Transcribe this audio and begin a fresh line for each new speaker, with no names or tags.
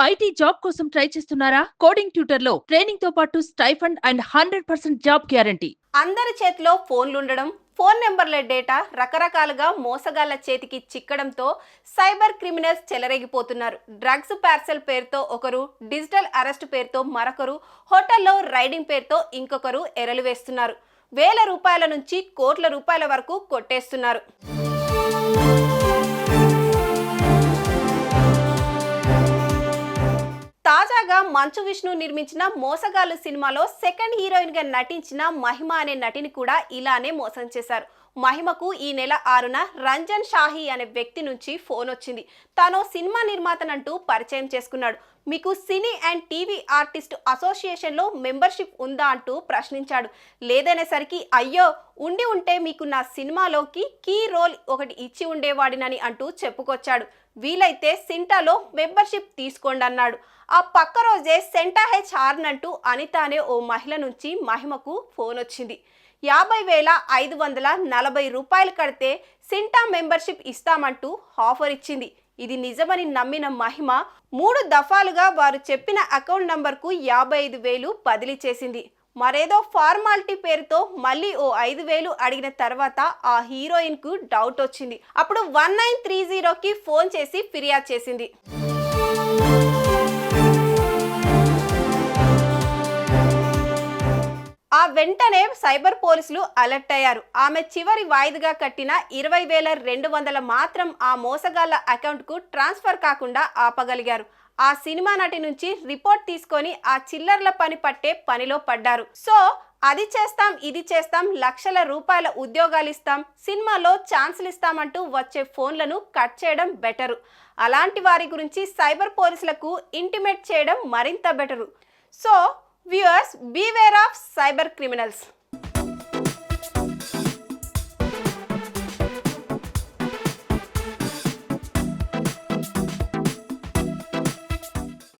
IT job కోసం try చేస్తున్నారా? Coding tutor లో ట్రైనింగ్ తో పాటు స్టైఫండ్ అండ్ 100% జాబ్ గ్యారంటీ.
అందరి చేతిలో ఫోన్లుండడం, ఫోన్ నెంబర్ల డేటా రకరకాలుగా మోసగాళ్ల చేతికి చిక్కడంతో సైబర్ క్రిమినల్స్ చెలరేగిపోతున్నారు. డ్రగ్స్ పార్సెల్ పేరుతో ఒకరు, డిజిటల్ అరెస్ట్ పేరుతో మరొకరు, హోటల్లో రైడింగ్ పేరుతో ఇంకొకరు ఎరలు వేస్తున్నారు. వేల రూపాయల నుంచి కోట్ల రూపాయల వరకు కొట్టేస్తున్నారు. తాజాగా మంచు విష్ణు నిర్మించిన మోసగాళ్ళు సినిమాలో సెకండ్ హీరోయిన్ గా నటించిన మహిమ అనే నటిని కూడా ఇలానే మోసం చేశారు. మహిమకు ఈ నెల 6న రంజన్ షాహీ అనే వ్యక్తి నుంచి ఫోన్ వచ్చింది. తాను సినిమా నిర్మాతనంటూ పరిచయం చేసుకున్నాడు. మీకు సినీ అండ్ టీవీ ఆర్టిస్ట్ అసోసియేషన్లో మెంబర్షిప్ ఉందా అంటూ ప్రశ్నించాడు. లేదనేసరికి అయ్యో ఉండి ఉంటే మీకు నా సినిమాలోకి కీ రోల్ ఒకటి ఇచ్చి ఉండేవాడినని అంటూ చెప్పుకొచ్చాడు. వీలైతే సింటాలో మెంబర్షిప్ తీసుకోండి అన్నాడు. ఆ పక్క రోజే సెంటా హెచ్ అంటూ అనిత అనే ఓ మహిళ నుంచి మహిమకు ఫోన్ వచ్చింది. 50,540 రూపాయలు కడితే సింటా మెంబర్షిప్ ఇస్తామంటూ ఆఫర్ ఇచ్చింది. ఇది నిజమని నమ్మిన మహిమ 3 దఫాలుగా వారు చెప్పిన అకౌంట్ నంబర్కు 55,000 బదిలీ చేసింది. మరేదో ఫార్మాలిటీ పేరుతో మళ్ళీ ఓ 5,000 అడిగిన తర్వాత ఆ హీరోయిన్ కు డౌట్ వచ్చింది. అప్పుడు 1930కి ఫోన్ చేసి ఫిర్యాదు చేసింది. ఆ వెంటనే సైబర్ పోలీసులు అలర్ట్ అయ్యారు. ఆమె చివరి వాయిదాగా కట్టిన 20,200 మాత్రం ఆ మోసగాళ్ల అకౌంట్ కు ట్రాన్స్ఫర్ కాకుండా ఆపగలిగారు. ఆ సినిమా నటి నుంచి రిపోర్ట్ తీసుకొని ఆ చిల్లర్ల పని పట్టే పనిలో పడ్డారు. సో అది చేస్తాం, ఇది చేస్తాం, లక్షల రూపాయల ఉద్యోగాలు ఇస్తాం, సినిమాలో ఛాన్సులు ఇస్తామంటూ వచ్చే ఫోన్లను కట్ చేయడం బెటరు. అలాంటి వారి గురించి సైబర్ పోలీసులకు ఇంటిమేట్ చేయడం మరింత better. So viewers, beware of cyber criminals.